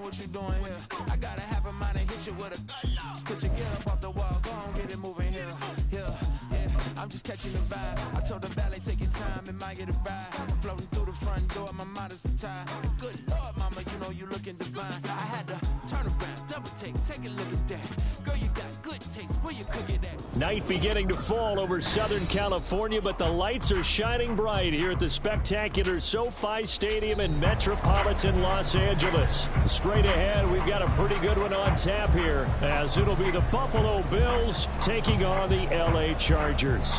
what you doing here. I got a half a mind to hit you with a put your get up off the wall, go on, get it moving here. Yeah, I'm just catching the vibe. I told the valet, take your time, it might get a ride. Floating through the front door, my mind is tied. Good Lord, mama, you know you looking divine. I had to turn around, double take a look at that. Girl, you got good taste, where you cook it at? Night beginning to fall over Southern California, but the lights are shining bright here at the spectacular SoFi Stadium in metropolitan Los Angeles. Straight ahead, we've got a pretty good one on tap here, as it'll be the Buffalo Bills taking on the LA Chargers.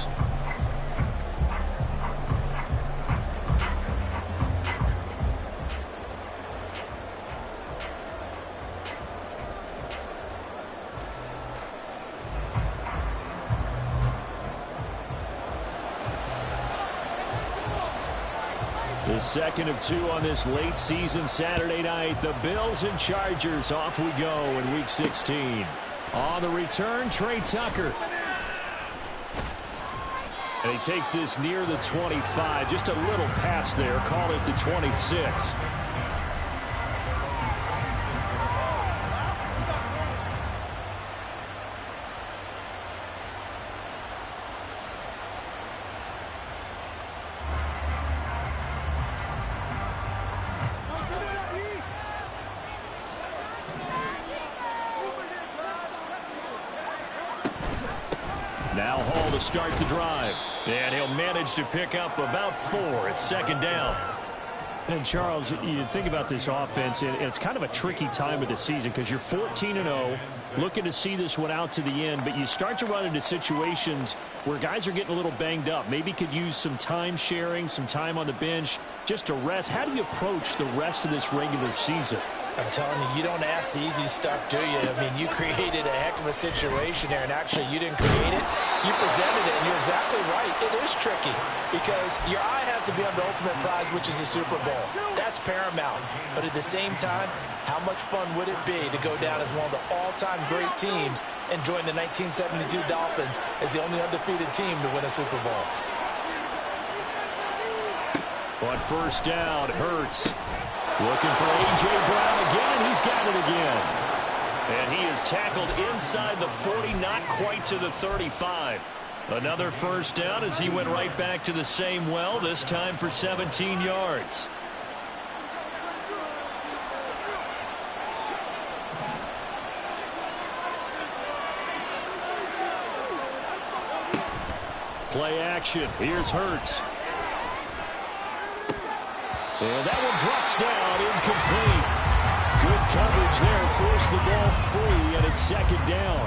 The second of two on this late season Saturday night. The Bills and Chargers, off we go in Week 16. On the return, Trey Tucker. And he takes this near the 25. Just a little pass there. Call it the 26. Now Hall to start the drive. And he'll manage to pick up about 4. It's second down. And Charles, you think about this offense, and it's kind of a tricky time of the season because you're 14-0, looking to see this one out to the end, but you start to run into situations where guys are getting a little banged up. Maybe could use some time sharing, some time on the bench just to rest. How do you approach the rest of this regular season? I'm telling you, you don't ask the easy stuff, do you? I mean, you created a heck of a situation there, and actually you didn't create it. You presented it, and you're exactly right. It is tricky because your eye has to be on the ultimate prize, which is the Super Bowl. That's paramount. But at the same time, how much fun would it be to go down as one of the all-time great teams and join the 1972 Dolphins as the only undefeated team to win a Super Bowl? On first down, Hurts. Looking for A.J. Brown again, and he's got it again. And he is tackled inside the 40, not quite to the 35. Another first down as he went right back to the same well, this time for 17 yards. Play action. Here's Hurts. And that one drops down, incomplete. Good coverage there, forced the ball free, and it's second down.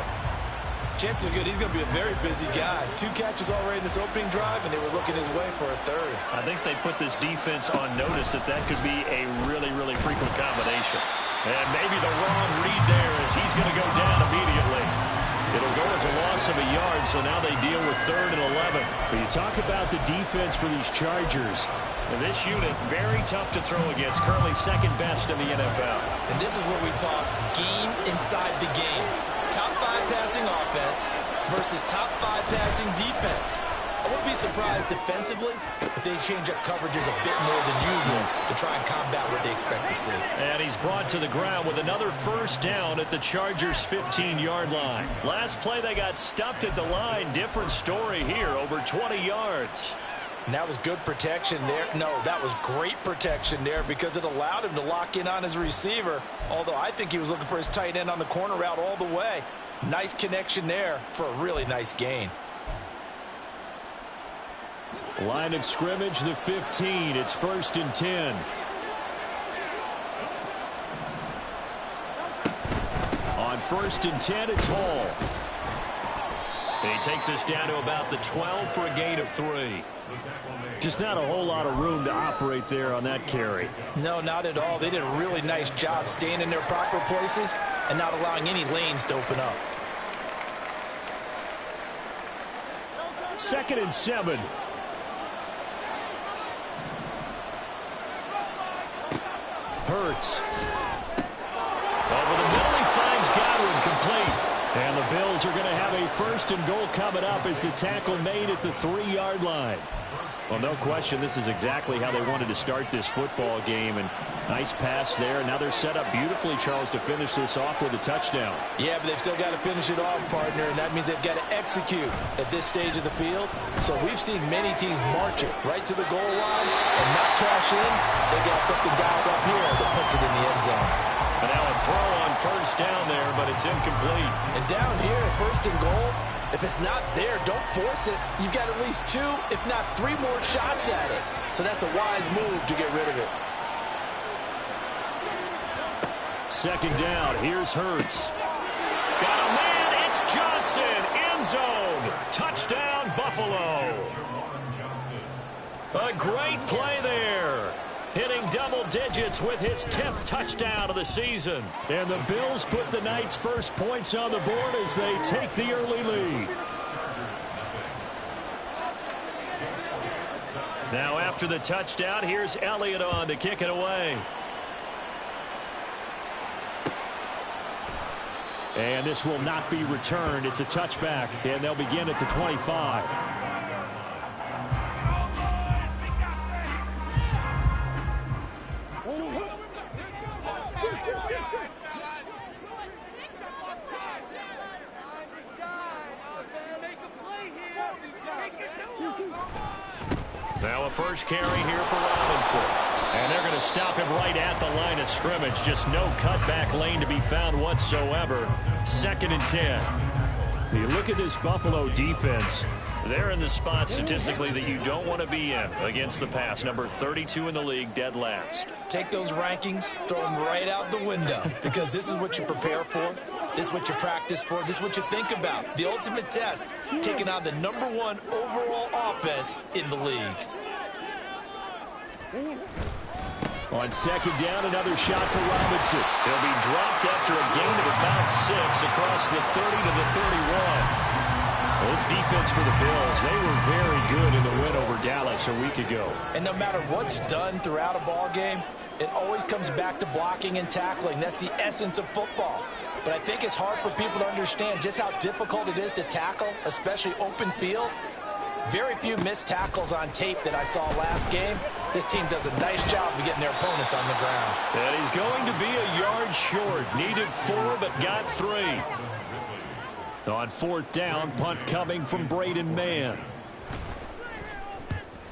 Chances are good. He's going to be a very busy guy. 2 catches already in this opening drive, and they were looking his way for a third. I think they put this defense on notice that could be a really, really frequent combination. And maybe the wrong read there as he's going to go down immediately. It'll go as a loss of a yard, so now they deal with 3rd and 11. But you talk about the defense for these Chargers. And this unit, very tough to throw against, currently second best in the NFL. And this is where we talk game inside the game. Top 5 passing offense versus top 5 passing defense. I wouldn't be surprised defensively if they change up coverages a bit more than usual to try and combat what they expect to see. And he's brought to the ground with another first down at the Chargers' 15-yard line. Last play, they got stuffed at the line. Different story here, over 20 yards. And that was good protection there. No, that was great protection there because it allowed him to lock in on his receiver, although I think he was looking for his tight end on the corner route all the way. Nice connection there for a really nice gain. Line of scrimmage, the 15. It's 1st and 10. On 1st and 10, it's Hall. And he takes us down to about the 12 for a gain of 3. Just not a whole lot of room to operate there on that carry. No, not at all. They did a really nice job staying in their proper places and not allowing any lanes to open up. 2nd and 7. Hurts. Over the middle, he finds Godwin, complete. And the Bills are going to have a 1st and goal coming up as the tackle made at the 3-yard line. Well, no question, this is exactly how they wanted to start this football game. And Nice pass there. Now they're set up beautifully, Charles, to finish this off with a touchdown. Yeah, but they've still got to finish it off, partner, and that means they've got to execute at this stage of the field. So we've seen many teams march it right to the goal line and not cash in. They got something dialed up here that puts it in the end zone. And now a throw on first down there, but it's incomplete. And down here, first and goal, if it's not there, don't force it. You've got at least 2, if not 3 more shots at it. So that's a wise move to get rid of it. Second down, here's Hurts. Got a man, it's Johnson, end zone. Touchdown, Buffalo. A great play there. Hitting double digits with his 10th touchdown of the season. And the Bills put the Knights' first points on the board as they take the early lead. Now after the touchdown, here's Elliott on to kick it away. And this will not be returned. It's a touchback, and they'll begin at the 25. Now a first carry here for Robinson. And they're going to stop him right at the line of scrimmage. Just no cutback lane to be found whatsoever. 2nd and 10. You look at this Buffalo defense. They're in the spot statistically that you don't want to be in against the pass. Number 32 in the league, dead last. Take those rankings, throw them right out the window, because this is what you prepare for. This is what you practice for. This is what you think about. The ultimate test, taking on the #1 overall offense in the league. On second down, another shot for Robinson. He'll be dropped after a gain of about 6 across the 30 to the 31. This defense for the Bills, they were very good in the win over Dallas a week ago. And no matter what's done throughout a ball game, it always comes back to blocking and tackling. That's the essence of football. But I think it's hard for people to understand just how difficult it is to tackle, especially open field. Very few missed tackles on tape that I saw last game. This team does a nice job of getting their opponents on the ground. And he's going to be a yard short. Needed 4, but got 3. On 4th down, punt coming from Braden Mann.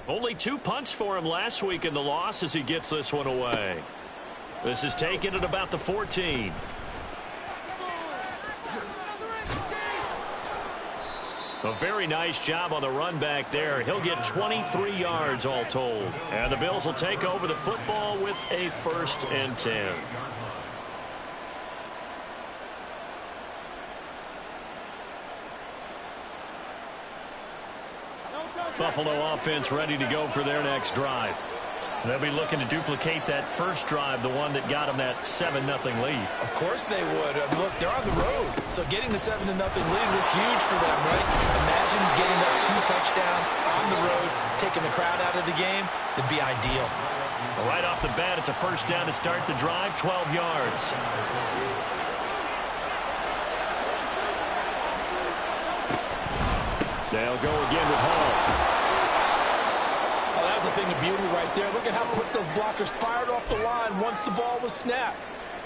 Only 2 punts for him last week in the loss as he gets this one away. This is taken at about the 14. A very nice job on the run back there. He'll get 23 yards all told. And the Bills will take over the football with a 1st and 10. Buffalo offense ready to go for their next drive. They'll be looking to duplicate that first drive, the one that got them that 7-0 lead. Of course they would. Look, they're on the road. So getting the 7-0 lead was huge for them, right? Imagine getting up 2 touchdowns on the road, taking the crowd out of the game. It'd be ideal. Right off the bat, it's a first down to start the drive, 12 yards. They'll go again with Hall. Oh, that was a thing of beauty right there. Look at how quick those blockers fired off the line once the ball was snapped.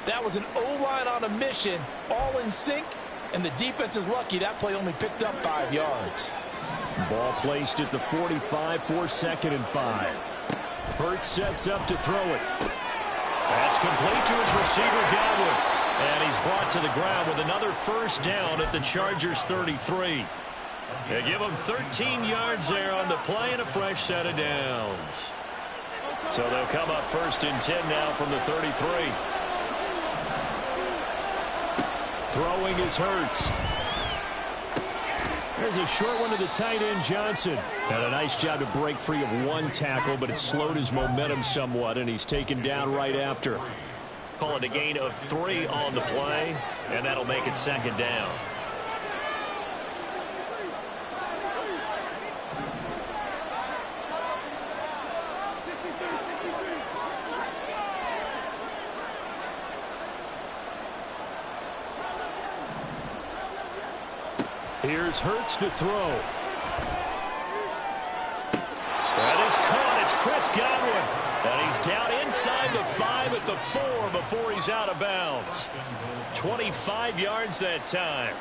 That was an O-line on a mission, all in sync, and the defense is lucky that play only picked up 5 yards. Ball placed at the 45 for 2nd and 5. Hurts sets up to throw it. That's complete to his receiver, Godwin. And he's brought to the ground with another first down at the Chargers' 33. They give him 13 yards there on the play and a fresh set of downs. So they'll come up 1st and 10 now from the 33. Throwing is Hurts. There's a short one to the tight end, Johnson. Had a nice job to break free of 1 tackle, but it slowed his momentum somewhat, and he's taken down right after. Call it a gain of 3 on the play, and that'll make it 2nd down. Here's Hurts to throw. That is caught. It's Chris Godwin. And he's down inside the 5 at the 4 before he's out of bounds. 25 yards that time.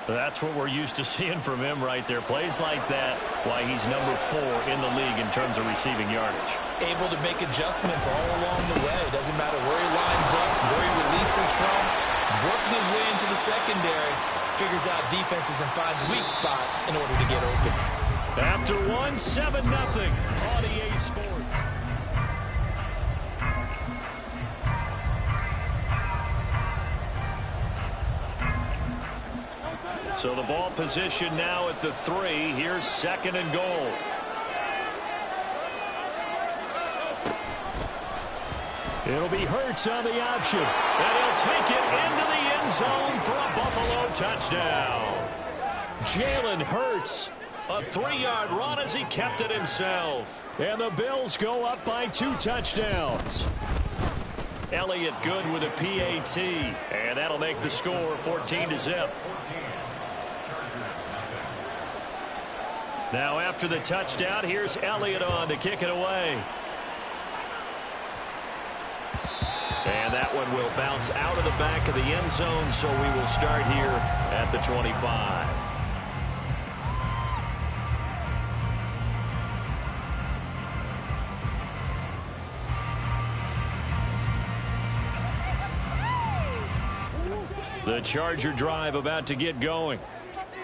That's what we're used to seeing from him right there. Plays like that, why he's number 4 in the league in terms of receiving yardage. Able to make adjustments all along the way. Doesn't matter where he lines up, where he releases from. Working his way into the secondary. Figures out defenses and finds weak spots in order to get open. After 1, 7-0 on EA Sports. So the ball position now at the 3. Here's 2nd and goal. It'll be Hurts on the option. And he'll take it into the end zone for a Buffalo touchdown. Jalen Hurts, a 3-yard run as he kept it himself. And the Bills go up by 2 touchdowns. Elliott Good with a PAT. And that'll make the score 14-0. Now after the touchdown, here's Elliott on to kick it away. And that one will bounce out of the back of the end zone, so we will start here at the 25. The Charger drive about to get going.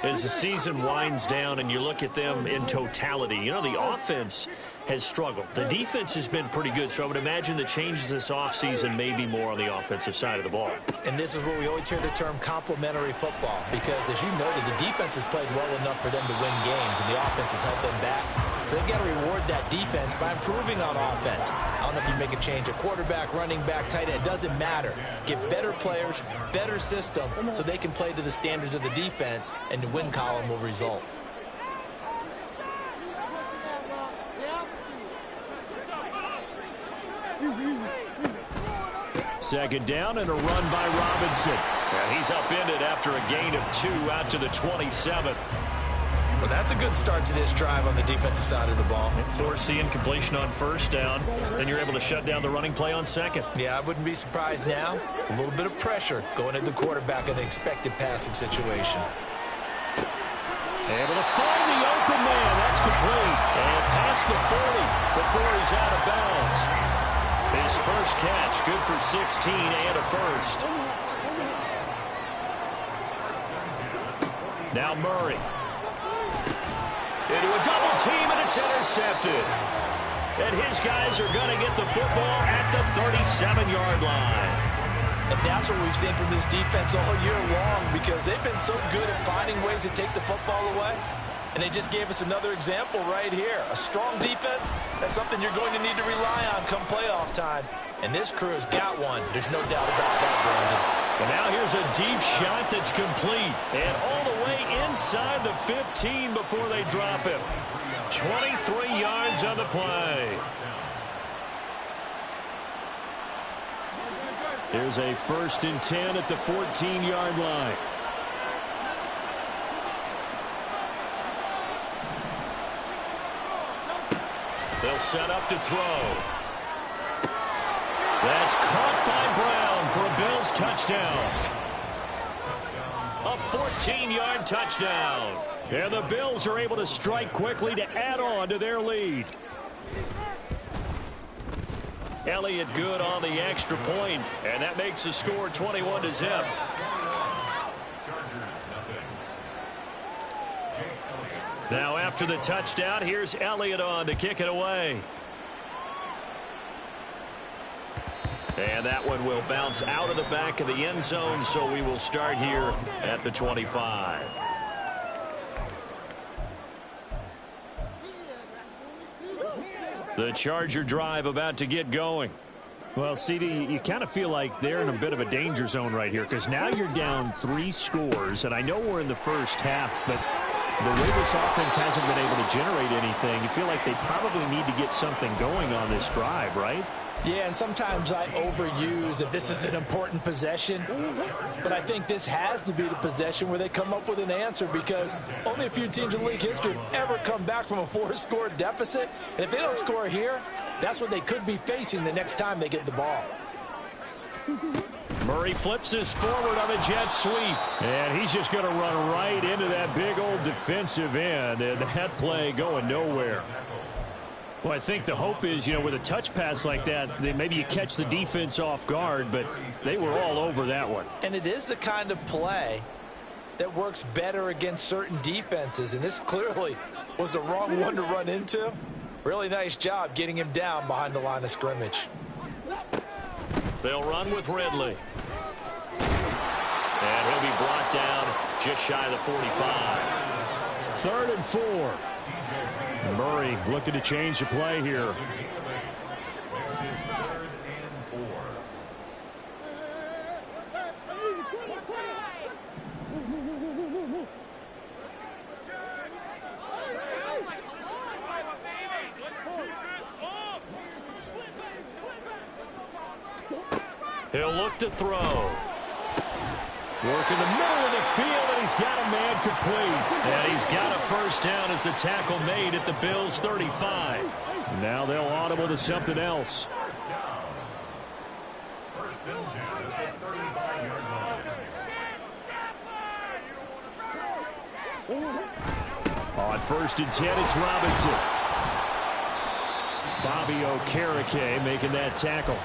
As the season winds down and you look at them in totality, you know, the offense has struggled. The defense has been pretty good, so I would imagine the changes this offseason may be more on the offensive side of the ball. And this is where we always hear the term complementary football, because as you noted, the defense has played well enough for them to win games, and the offense has helped them back. So they've got to reward that defense by improving on offense. I don't know if you make a change at quarterback, running back, tight end. It doesn't matter. Get better players, better system, so they can play to the standards of the defense, and the win column will result. Second down and a run by Robinson. And he's upended after a gain of 2 out to the 27. Well, that's a good start to this drive on the defensive side of the ball. Forcing completion on first down. Then you're able to shut down the running play on second. Yeah, I wouldn't be surprised now. A little bit of pressure going at the quarterback in an expected passing situation. Able to find the open man. That's complete. And past the 40 before he's out of bounds. His first catch, good for 16 and a first. Now Murray. Into a double team, and it's intercepted. And his guys are going to get the football at the 37-yard line. And that's what we've seen from this defense all year long, because they've been so good at finding ways to take the football away. And they just gave us another example right here. A strong defense, that's something you're going to need to rely on come playoff time. And this crew has got one. There's no doubt about that, Brandon. And now here's a deep shot that's complete. And all the way inside the 15 before they drop him. 23 yards on the play. Here's a 1st and 10 at the 14-yard line. They'll set up to throw. That's caught by Brown for a Bills touchdown. A 14-yard touchdown. And the Bills are able to strike quickly to add on to their lead. Elliott Good on the extra point, and that makes the score 21-0. Now after the touchdown, here's Elliott on to kick it away. And that one will bounce out of the back of the end zone, so we will start here at the 25. The Charger drive about to get going. Well, CD, you kind of feel like they're in a bit of a danger zone right here, because now you're down 3 scores, and I know we're in the first half, but the way this offense hasn't been able to generate anything, you feel like they probably need to get something going on this drive, right? Yeah, and sometimes I overuse that this is an important possession, but I think this has to be the possession where they come up with an answer, because only a few teams in league history have ever come back from a 4-score deficit, and if they don't score here, That's what they could be facing the next time they get the ball. Murray flips this forward on a jet sweep. And he's just going to run right into that big old defensive end. And that play going nowhere. Well, I think the hope is, with a touch pass like that, maybe you catch the defense off guard, but they were all over that one. And it is the kind of play that works better against certain defenses, and this clearly was the wrong one to run into. Really nice job getting him down behind the line of scrimmage. They'll run with Ridley. And he'll be brought down just shy of the 45. 3rd and 4. Murray looking to change the play here. He'll look to throw. Work in the middle of the field, and he's got a man complete. And he's got a first down as the tackle made at the Bills' 35. Now they'll audible to something else. On 1st and 10, it's Robinson. Bobby Okereke making that tackle.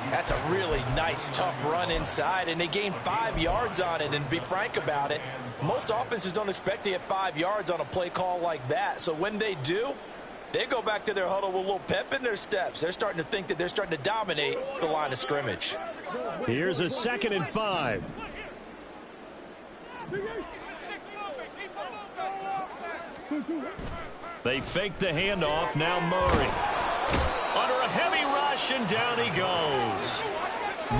That's a really nice, tough run inside, and they gained 5 yards on it. And to be frank about it, most offenses don't expect to get 5 yards on a play call like that. So when they do, they go back to their huddle with a little pep in their steps. They're starting to think that they're starting to dominate the line of scrimmage. Here's a 2nd and 5. They fake the handoff. Now Murray. Under a heavy rush, and down he goes.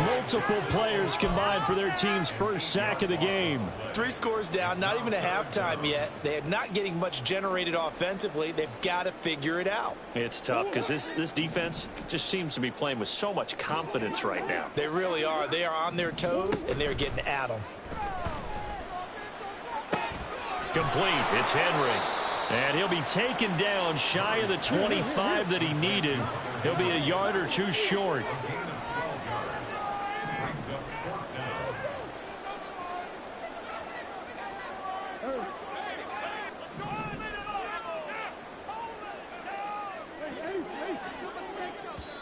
Multiple players combined for their team's first sack of the game. 3 scores down, not even a halftime yet. They are not getting much generated offensively. They've got to figure it out. It's tough because this defense just seems to be playing with so much confidence right now. They really are. They are on their toes, and they're getting at them. Complete. It's Henry. And he'll be taken down shy of the 25 that he needed. He'll be a yard or 2 short.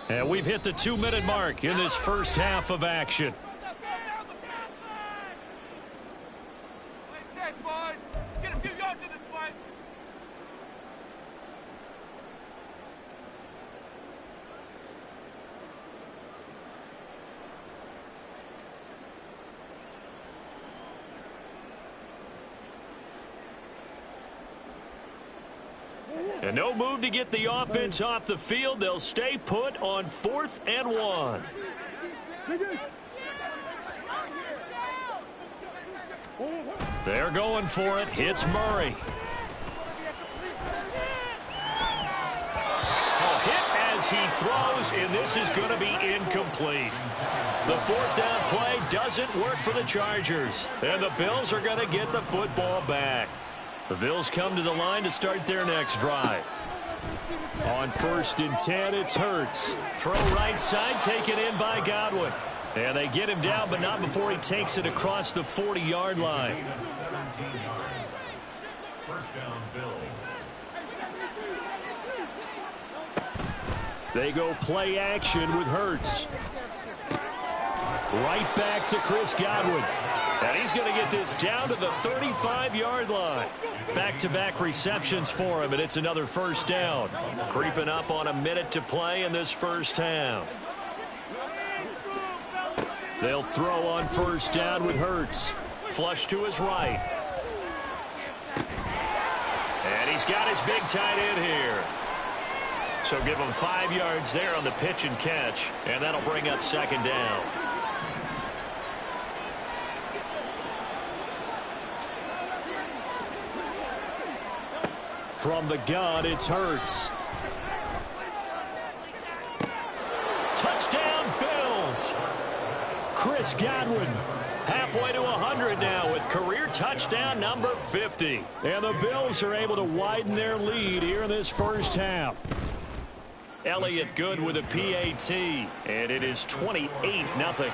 And we've hit the 2-minute mark in this first half of action. And no move to get the offense off the field. They'll stay put on 4th and 1. They're going for it. Hits Murray. A hit as he throws, and this is going to be incomplete. The 4th down play doesn't work for the Chargers. And the Bills are going to get the football back. The Bills come to the line to start their next drive. On 1st and 10, it's Hurts. Throw right side, taken in by Godwin. And they get him down, but not before he takes it across the 40-yard line. First down, Bills. They go play action with Hurts. Right back to Chris Godwin. And he's going to get this down to the 35-yard line. Back-to-back receptions for him, and it's another first down. Creeping up on a minute to play in this first half. They'll throw on 1st down with Hurts. Flush to his right. And he's got his big tight end here. So give him 5 yards there on the pitch and catch, and that'll bring up 2nd down. From the gun, it's Hurts. Touchdown, Bills. Chris Godwin halfway to 100 now with career touchdown number 50. And the Bills are able to widen their lead here in this first half. Elliott good with a PAT, and it is 28-0.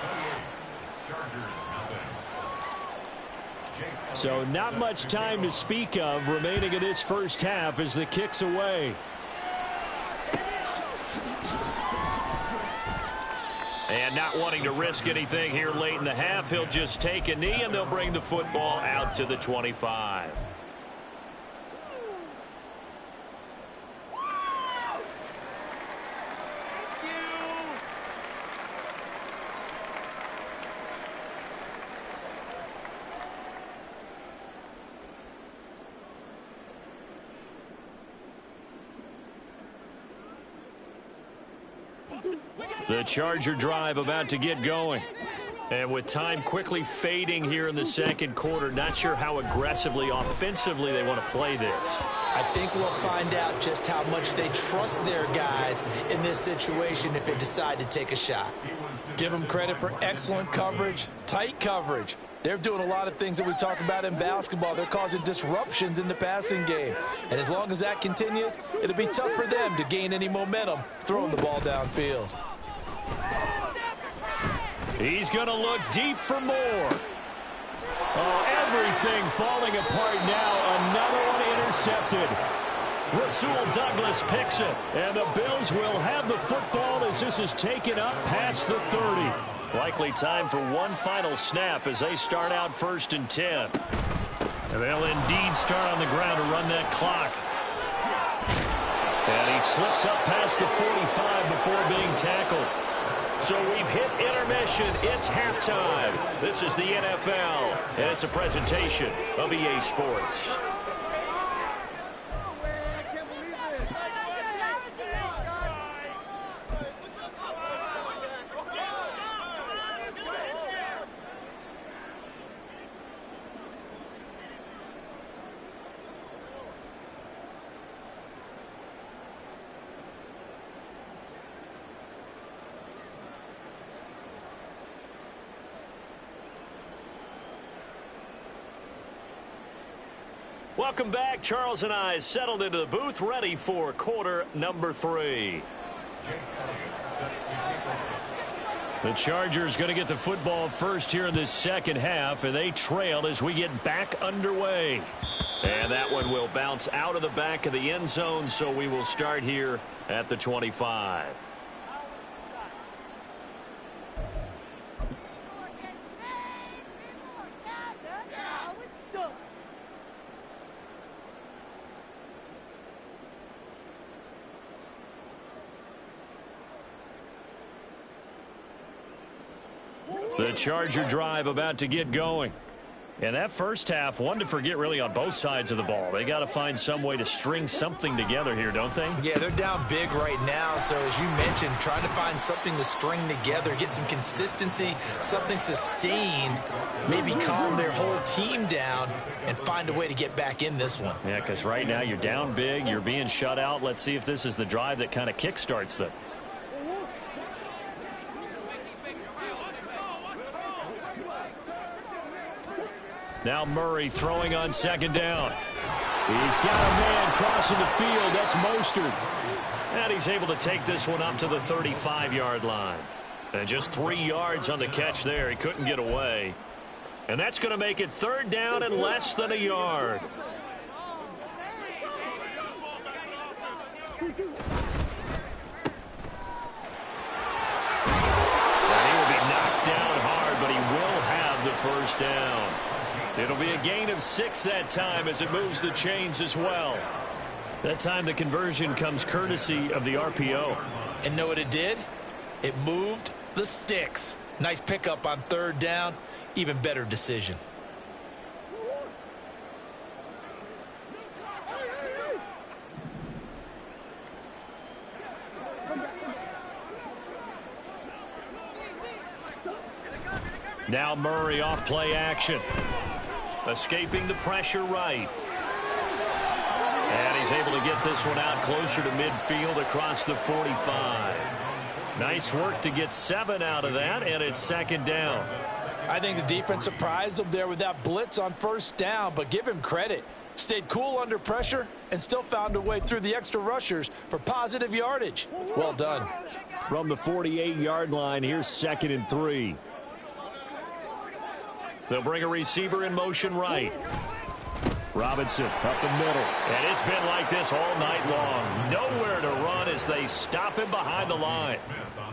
So not much time to speak of remaining in this first half as the kick's away. And not wanting to risk anything here late in the half, he'll just take a knee, and they'll bring the football out to the 25. The Charger drive about to get going. And with time quickly fading here in the second quarter, not sure how aggressively, offensively they want to play this. I think we'll find out just how much they trust their guys in this situation if they decide to take a shot. Give them credit for excellent coverage, tight coverage. They're doing a lot of things that we talk about in basketball. They're causing disruptions in the passing game. And as long as that continues, it'll be tough for them to gain any momentum throwing the ball downfield. He's going to look deep for more. Oh, everything falling apart now. Another one intercepted. Rasul Douglas picks it. And the Bills will have the football as this is taken up past the 30. Likely time for one final snap as they start out 1st and 10. And they'll indeed start on the ground to run that clock. And he slips up past the 45 before being tackled. So we've hit intermission. It's halftime. This is the NFL, and it's a presentation of EA Sports. Welcome back. Charles and I settled into the booth, ready for quarter number 3. The Chargers going to get the football first here in this second half, and they trail as we get back underway. And that one will bounce out of the back of the end zone, so we will start here at the 25. The Charger drive about to get going. And that first half, one to forget really on both sides of the ball. They got to find some way to string something together here, don't they? Yeah, they're down big right now. So as you mentioned, trying to find something to string together, get some consistency, something sustained, maybe calm their whole team down and find a way to get back in this one. Yeah, because right now you're down big, you're being shut out. Let's see if this is the drive that kind of kickstarts them. Now Murray throwing on second down. He's got a man crossing the field. That's Mostert. And he's able to take this one up to the 35-yard line. And just 3 yards on the catch there. He couldn't get away. And that's going to make it 3rd down and less than a yard. And he will be knocked down hard, but he will have the first down. It'll be a gain of 6 that time as it moves the chains as well. That time the conversion comes courtesy of the RPO. And know what it did? It moved the sticks. Nice pickup on 3rd down. Even better decision. Now Murray off play action. Escaping the pressure right. And he's able to get this one out closer to midfield across the 45. Nice work to get 7 out of that, and it's 2nd down. I think the defense surprised him there with that blitz on 1st down, but give him credit. Stayed cool under pressure and still found a way through the extra rushers for positive yardage. Well done. From the 48-yard line, here's 2nd and 3. They'll bring a receiver in motion right. Robinson up the middle. And it's been like this all night long. Nowhere to run as they stop him behind the line.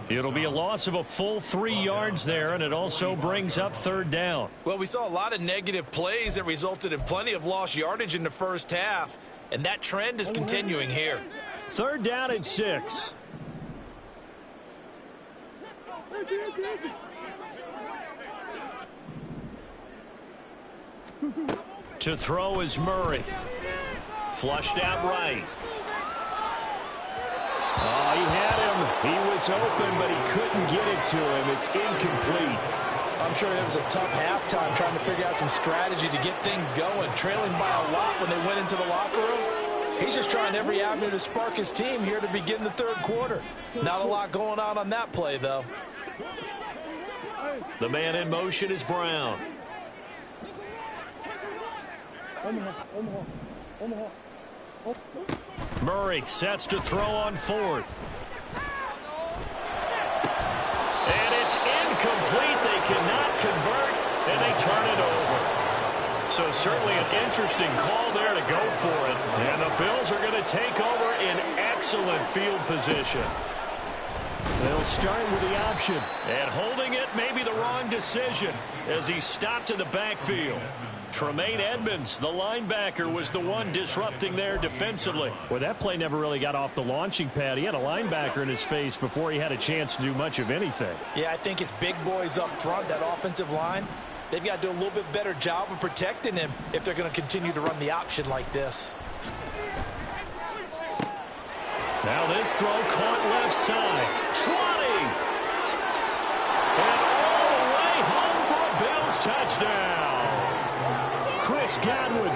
It'll be a loss of a full 3 yards there, and it also brings up 3rd down. Well, we saw a lot of negative plays that resulted in plenty of lost yardage in the first half, and that trend is continuing here. 3rd down and 6. To throw is Murray. Flushed out right. Oh, he had him. He was open, but he couldn't get it to him. It's incomplete. I'm sure it was a tough halftime trying to figure out some strategy to get things going. Trailing by a lot when they went into the locker room. He's just trying every avenue to spark his team here to begin the 3rd quarter. Not a lot going on that play, though. The man in motion is Brown. Murray sets to throw on 4th. And it's incomplete. They cannot convert, and they turn it over. So certainly an interesting call there to go for it. And the Bills are going to take over in excellent field position. They'll start with the option. And holding it may be the wrong decision as he stopped in the backfield. Tremaine Edmonds, the linebacker, was the one disrupting there defensively. Well, that play never really got off the launching pad. He had a linebacker in his face before he had a chance to do much of anything. Yeah, I think it's big boys up front, that offensive line. They've got to do a little bit better job of protecting him if they're going to continue to run the option like this. Now this throw caught left side. Trotting. And all the way home for a Bills touchdown. Chris Godwin,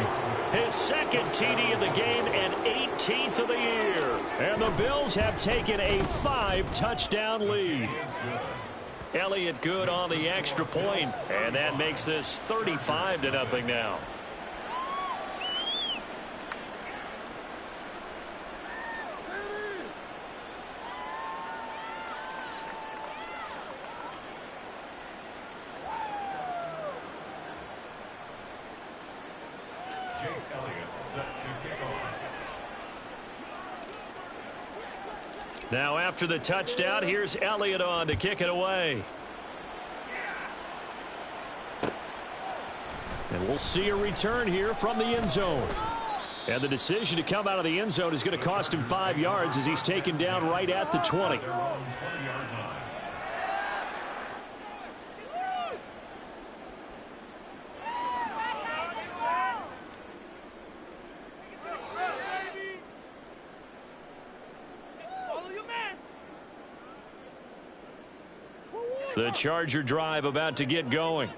his 2nd TD of the game and 18th of the year. And the Bills have taken a 5-touchdown lead. Elliott good on the extra point, and that makes this 35-0 now. Now after the touchdown, here's Elliott on to kick it away. And we'll see a return here from the end zone. And the decision to come out of the end zone is going to cost him 5 yards as he's taken down right at the 20. The Charger drive about to get going.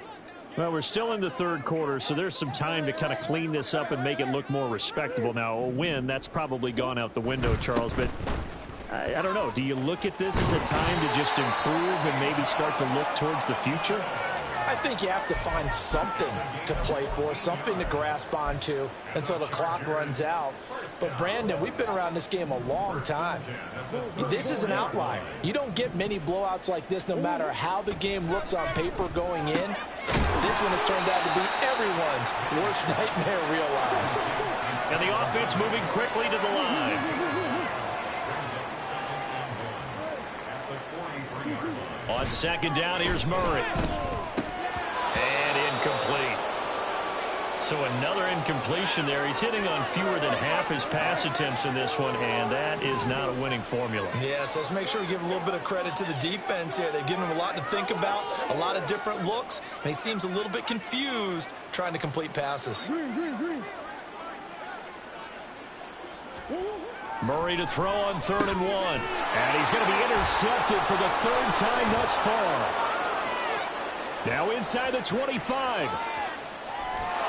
Well, we're still in the 3rd quarter, so there's some time to kind of clean this up and make it look more respectable. Now, a win, that's probably gone out the window, Charles, but I don't know. Do you look at this as a time to just improve and maybe start to look towards the future? I think you have to find something to play for, something to grasp onto until the clock runs out. But, Brandon, we've been around this game a long time. This is an outlier. You don't get many blowouts like this no matter how the game looks on paper going in. This one has turned out to be everyone's worst nightmare realized. And the offense moving quickly to the line. On 2nd down, here's Murray. And incomplete. So another incompletion there. He's hitting on fewer than half his pass attempts in this one, and that is not a winning formula. Yes, let's make sure we give a little bit of credit to the defense here. They've given him a lot to think about, a lot of different looks, and he seems a little bit confused trying to complete passes. Murray to throw on 3rd and 1. And he's going to be intercepted for the 3rd time thus far. Now inside the 25.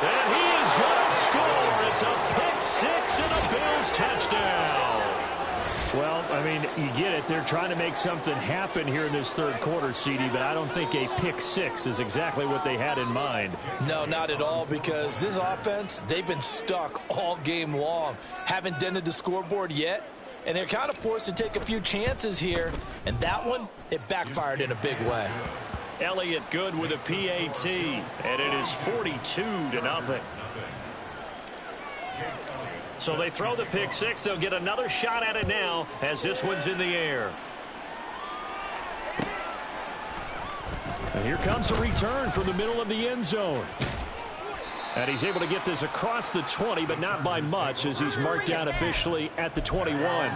And he is going to score. It's a pick 6 and a Bills touchdown. Well, I mean, you get it. They're trying to make something happen here in this third quarter, CD, but I don't think a pick six is exactly what they had in mind. No, not at all, because this offense, they've been stuck all game long. Haven't dented the scoreboard yet, and they're kind of forced to take a few chances here, and that one, it backfired in a big way. Elliott Good with a PAT, and it is 42-0. So they throw the pick six. They'll get another shot at it now as this one's in the air. And here comes a return from the middle of the end zone. And he's able to get this across the 20, but not by much, as he's marked down officially at the 21.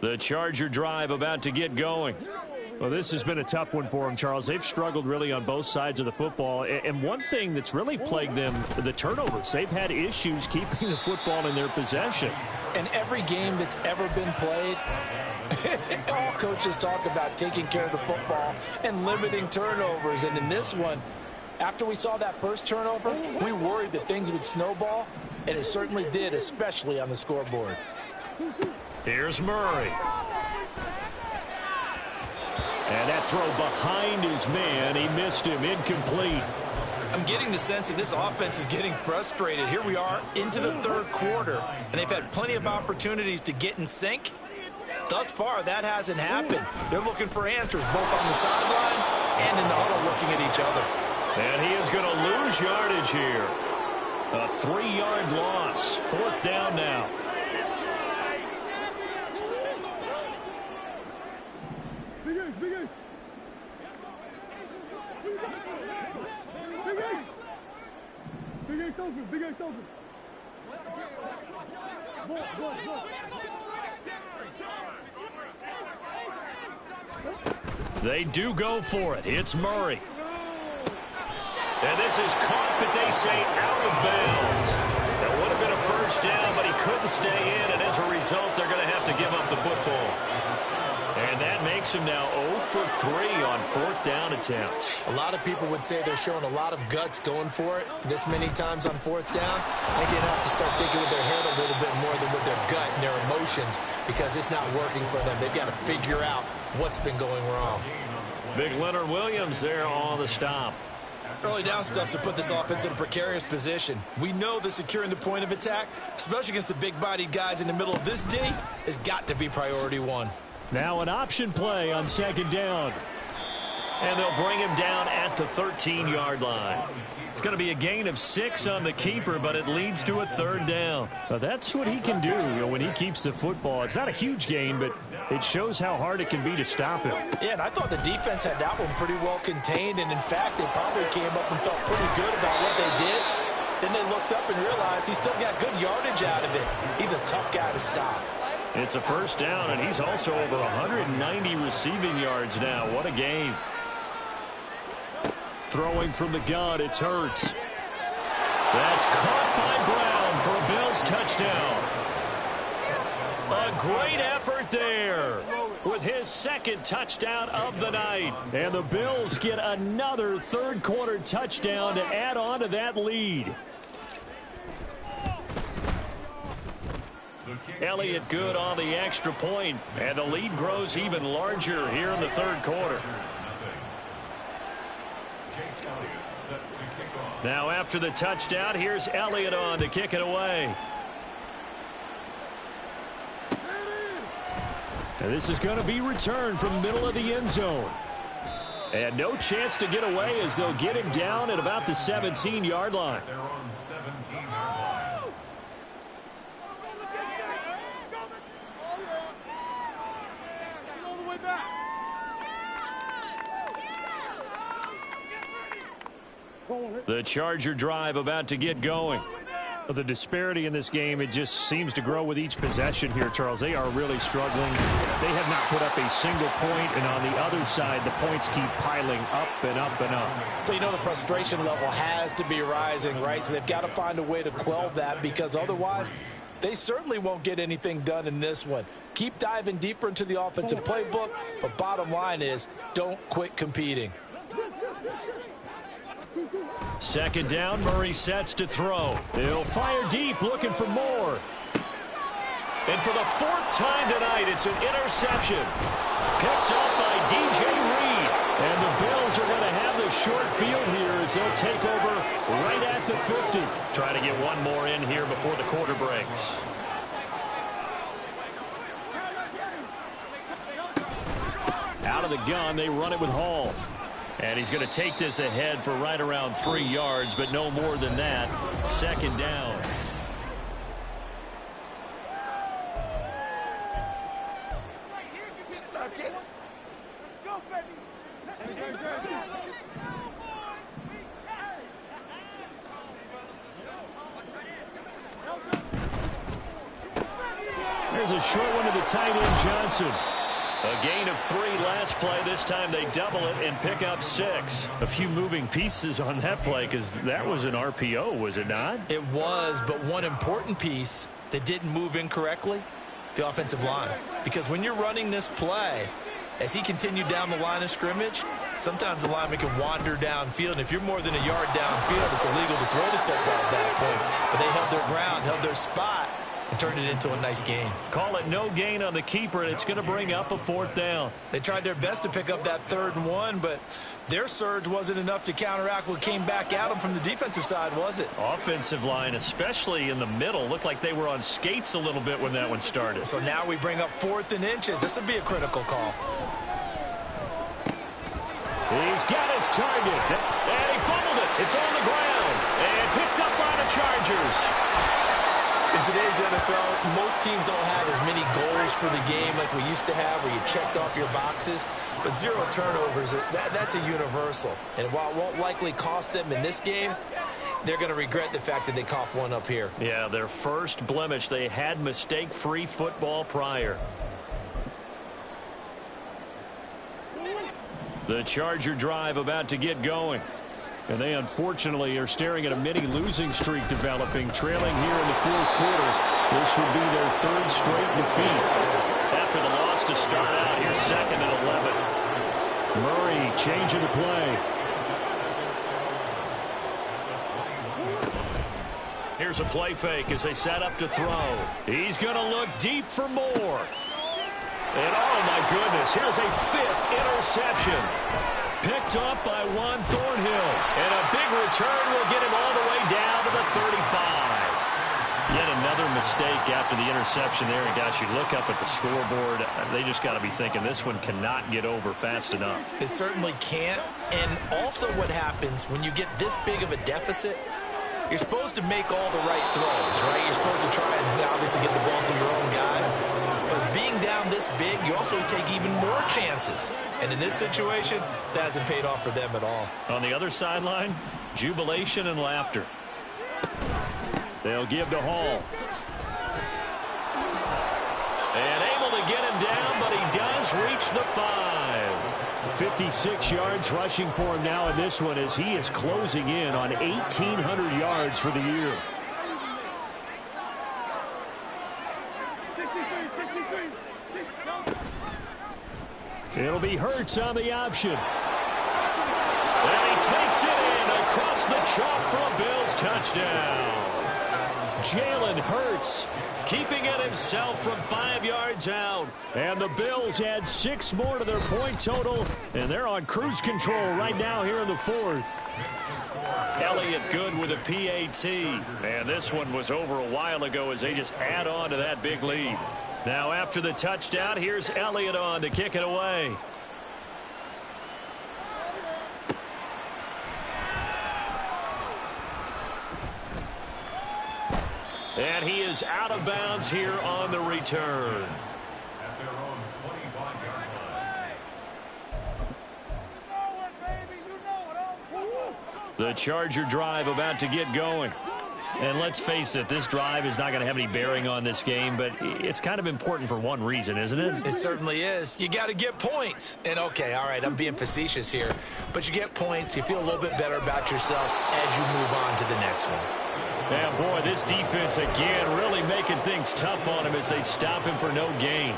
The Charger drive about to get going. Well, this has been a tough one for them, Charles. They've struggled really on both sides of the football. And one thing that's really plagued them, the turnovers. They've had issues keeping the football in their possession. In every game that's ever been played, all coaches talk about taking care of the football and limiting turnovers. And in this one, after we saw that first turnover, we worried that things would snowball, and it certainly did, especially on the scoreboard. Here's Murray. And that throw behind his man. He missed him. Incomplete. I'm getting the sense that this offense is getting frustrated. Here we are into the third quarter, and they've had plenty of opportunities to get in sync. Thus far, that hasn't happened. They're looking for answers both on the sidelines and in the huddle looking at each other. And he is going to lose yardage here. A 3-yard loss. Fourth down now. Big Ace open. They do go for it. It's Murray. And this is caught, but they say out of bounds. That would have been a first down, but he couldn't stay in, and as a result, they're going to have to give up the football. And that makes him now 0 for 3 on fourth down attempts. A lot of people would say they're showing a lot of guts going for it this many times on fourth down. I think they'd have to start thinking with their head a little bit more than with their gut and their emotions, because it's not working for them. They've got to figure out what's been going wrong. Big Leonard Williams there on the stop. Early down stuff's to put this offense in a precarious position. We know that securing the point of attack, especially against the big-bodied guys in the middle of this D, has got to be priority one. Now an option play on second down. And they'll bring him down at the 13-yard line. It's going to be a gain of 6 on the keeper, but it leads to a third down. Now that's what he can do, when he keeps the football. It's not a huge gain, but it shows how hard it can be to stop him. Yeah, and I thought the defense had that one pretty well contained, and in fact, they probably came up and felt pretty good about what they did. Then they looked up and realized he still got good yardage out of it. He's a tough guy to stop. It's a first down, and he's also over 190 receiving yards now. What a game. Throwing from the gun, it's Hurts. That's caught by Brown for a Bills touchdown. A great effort there with his second touchdown of the night. And the Bills get another third quarter touchdown to add on to that lead. Elliott Good on the extra point, and the lead grows even larger here in the third quarter. Now after the touchdown, here's Elliott on to kick it away. And this is going to be returned from the middle of the end zone. And no chance to get away as they'll get him down at about the 17-yard line. The Charger drive about to get going. The disparity in this game, it just seems to grow with each possession here, Charles. They are really struggling. They have not put up a single point, and on the other side, the points keep piling up and up and up. So you know the frustration level has to be rising, right? So they've got to find a way to quell that, because otherwise they certainly won't get anything done in this one. Keep diving deeper into the offensive playbook, but bottom line is don't quit competing. Second down, Murray sets to throw. He'll fire deep, looking for more. And for the fourth time tonight, it's an interception. Picked up by DJ Reed. And the Bills are going to have the short field here as they'll take over right at the 50. Trying to get one more in here before the quarter breaks. Out of the gun, they run it with Hall. And he's going to take this ahead for right around 3 yards, but no more than that. Second down. There's a short one to the tight end, Johnson. A gain of 3 last play. This time they double it and pick up 6. A few moving pieces on that play because that was an RPO, was it not? It was, but one important piece that didn't move incorrectly, the offensive line. Because when you're running this play, as he continued down the line of scrimmage, sometimes the lineman can wander downfield. And if you're more than a yard downfield, it's illegal to throw the football at that point. But they held their ground, held their spot, and turned it into a nice gain. Call it no gain on the keeper, and it's going to bring up a 4th down. They tried their best to pick up that 3rd and 1, but their surge wasn't enough to counteract what came back at them from the defensive side, was it? Offensive line, especially in the middle, looked like they were on skates a little bit when that one started. So now we bring up 4th and inches. This would be a critical call. He's got his target, and he fumbled it. It's on the ground, and picked up by the Chargers. In today's NFL, most teams don't have as many goals for the game like we used to have, where you checked off your boxes. But 0 turnovers, that's a universal. And while it won't likely cost them in this game, they're going to regret the fact that they coughed one up here. Yeah, their first blemish. They had mistake-free football prior. The Charger drive about to get going. And they, unfortunately, are staring at a mini losing streak developing, trailing here in the 4th quarter. This would be their 3rd straight defeat. After the loss to start out, here's 2nd and 11. Murray changing the play. Here's a play fake as they set up to throw. He's going to look deep for more. And, oh, my goodness, here's a 5th interception. Picked up by Juan Thornhill. And a big return will get him all the way down to the 35. Yet another mistake after the interception there. And, gosh, you look up at the scoreboard. They just got to be thinking this one cannot get over fast enough. It certainly can't. And also what happens when you get this big of a deficit, you're supposed to make all the right throws, right? You're supposed to try and obviously get the ball to your own guys. But being down this big, you also take even more chances. And in this situation, that hasn't paid off for them at all. On the other sideline, jubilation and laughter. They'll give to Hall. And able to get him down, but he does reach the 5. 56 yards rushing for him now in this one as he is closing in on 1,800 yards for the year. It'll be Hurts on the option. And he takes it in across the chalk for a Bills touchdown. Jalen Hurts keeping it himself from 5 yards out. And the Bills add 6 more to their point total. And they're on cruise control right now here in the 4th. Elliott good with a PAT. And this one was over a while ago as they just add on to that big lead. Now after the touchdown, here's Elliott on to kick it away. And he is out of bounds here on the return. The Charger drive about to get going. And let's face it, this drive is not going to have any bearing on this game, but it's kind of important for one reason, isn't it? It certainly is. You got to get points. And, okay, all right, I'm being facetious here. But you get points, you feel a little bit better about yourself as you move on to the next one. And, boy, this defense, again, really making things tough on him as they stop him for no gain.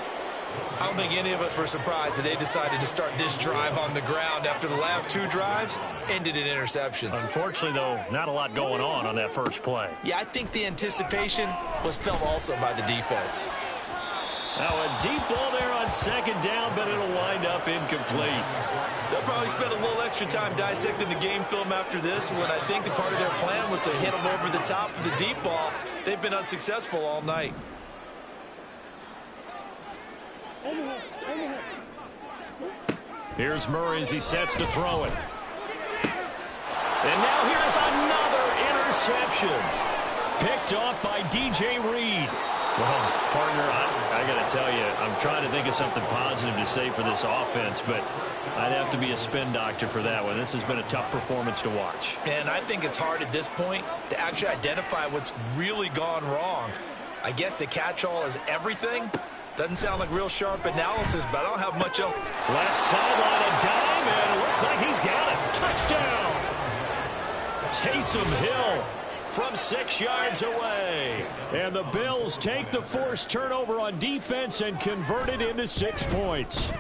I don't think any of us were surprised that they decided to start this drive on the ground after the last 2 drives ended in interceptions. Unfortunately, though, not a lot going on that first play. Yeah, I think the anticipation was felt also by the defense. Now a deep ball there on second down, but it'll wind up incomplete. They'll probably spend a little extra time dissecting the game film after this when I think the part of their plan was to hit them over the top of the deep ball. They've been unsuccessful all night. Here's Murray as he sets to throw it. And now here's another interception. Picked off by DJ Reed. Well, partner, I got to tell you, I'm trying to think of something positive to say for this offense, but I'd have to be a spin doctor for that one. This has been a tough performance to watch. And I think it's hard at this point to actually identify what's really gone wrong. I guess the catch-all is everything. Doesn't sound like real sharp analysis, but I don't have much else. Left sideline, a dime, and it looks like he's got it. Touchdown! Taysom Hill from 6 yards away. And the Bills take the forced turnover on defense and convert it into 6 points.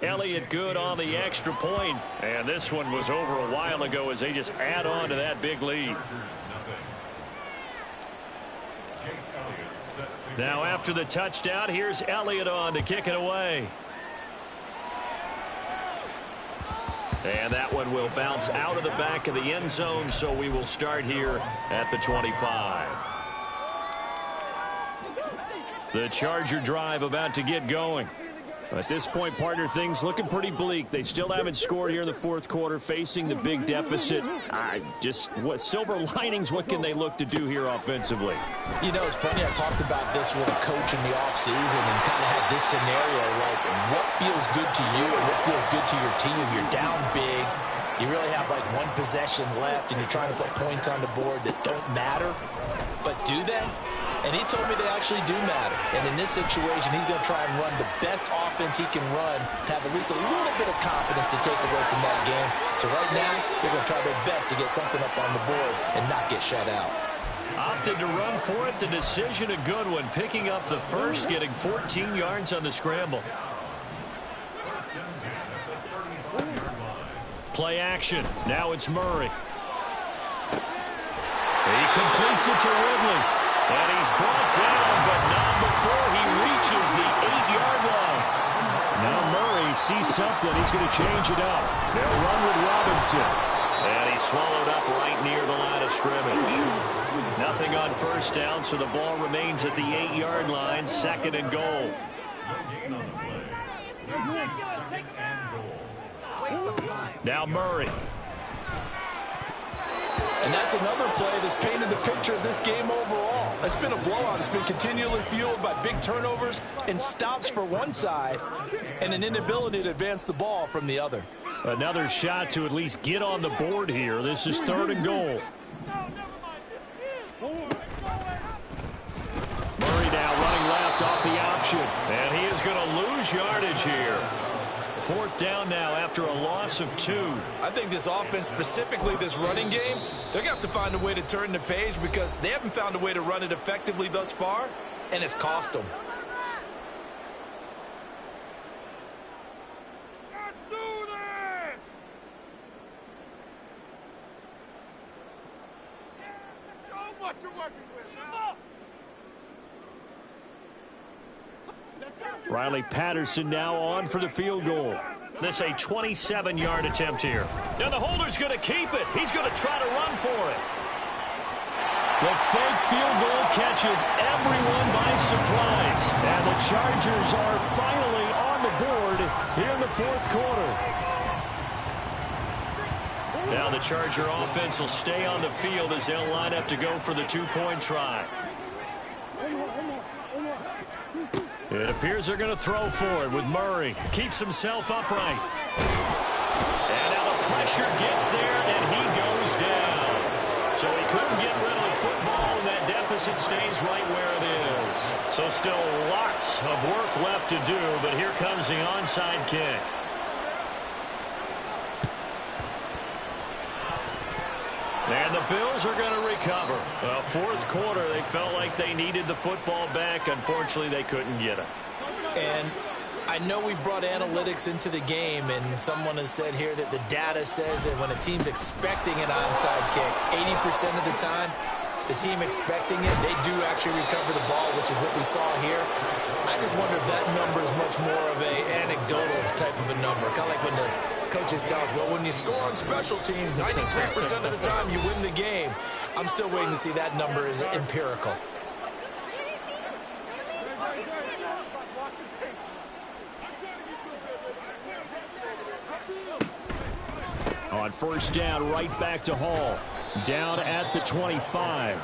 Elliott good on the extra point. And this one was over a while ago as they just add on to that big lead. Now after the touchdown, here's Elliott on to kick it away. And that one will bounce out of the back of the end zone, so we will start here at the 25. The Charger drive about to get going. At this point, partner, things looking pretty bleak. They still haven't scored here in the fourth quarter, facing the big deficit. What silver linings, what can they look to do here offensively? You know, it's funny, I talked about this with a coach in the offseason and kind of had this scenario, like what feels good to you and what feels good to your team. You're down big. You really have like 1 possession left, and you're trying to put points on the board that don't matter. But do they? And he told me they actually do matter. And in this situation, he's going to try and run the best offense he can run, have at least a little bit of confidence to take away from that game. So right now, they're going to try their best to get something up on the board and not get shut out. Opted to run for it. The decision a good one. Picking up the first, getting 14 yards on the scramble. Play action. Now it's Murray. He completes it to Ridley. And he's brought down, but not before he reaches the 8-yard line. Now Murray sees something. He's going to change it up. They'll run with Robinson. And he's swallowed up right near the line of scrimmage. Nothing on first down, so the ball remains at the 8-yard line. 2nd and goal. Now Murray. And that's another play that's painted the picture of this game overall. It's been a blowout. It's been continually fueled by big turnovers and stops for one side and an inability to advance the ball from the other. Another shot to at least get on the board here. This is 3rd and goal. Murray now running left off the option. And he is going to lose yardage here. 4th down now after a loss of 2. I think this offense, specifically this running game, they're going to have to find a way to turn the page because they haven't found a way to run it effectively thus far, and it's cost them. Let's do this! Show what you're working with now. Riley Patterson now on for the field goal. This a 27-yard attempt here. Now the holder's going to keep it. He's going to try to run for it. The fake field goal catches everyone by surprise. And the Chargers are finally on the board here in the 4th quarter. Now the Charger offense will stay on the field as they'll line up to go for the 2-point try. It appears they're going to throw for it with Murray. Keeps himself upright. And now the pressure gets there, and he goes down. So he couldn't get rid of the football. as it stays right where it is. So still lots of work left to do, but here comes the onside kick. And the Bills are going to recover. Well, fourth quarter, they felt like they needed the football back. Unfortunately, they couldn't get it. And I know we brought analytics into the game, and someone has said here that the data says that when a team's expecting an onside kick, 80% of the time, the team expecting it, they do actually recover the ball, which is what we saw here. I just wonder if that number is much more of an anecdotal type of a number. Kind of like when the coaches tell us, well, when you score on special teams, 93% of the time you win the game. I'm still waiting to see that number is empirical. On first down, right back to Hall. Down at the 25.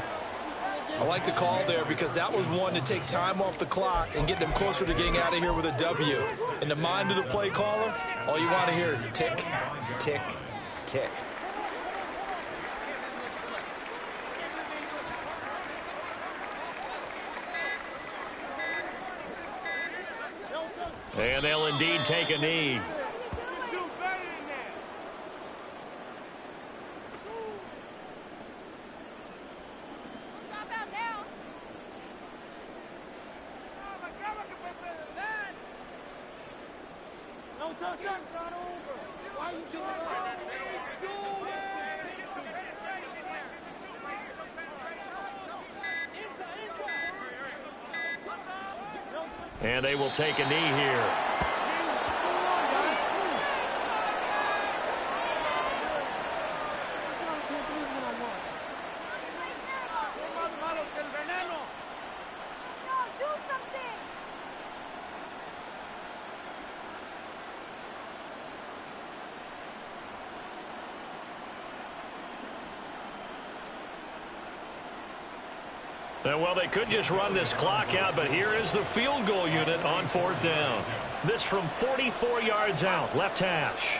I like the call there because that was one to take time off the clock and get them closer to getting out of here with a W. In the mind of the play caller, all you want to hear is tick, tick, tick. And they'll indeed take a knee. And they will take a knee here. Well, they could just run this clock out, but here is the field goal unit on fourth down. This from 44 yards out, left hash.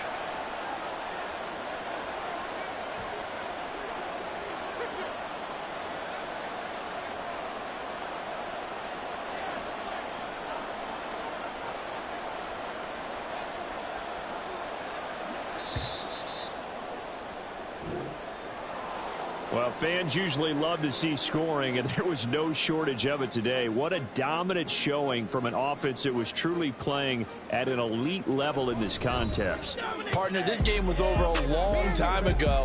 Well, fans usually love to see scoring, and there was no shortage of it today. What a dominant showing from an offense that was truly playing at an elite level in this contest. Partner, this game was over a long time ago.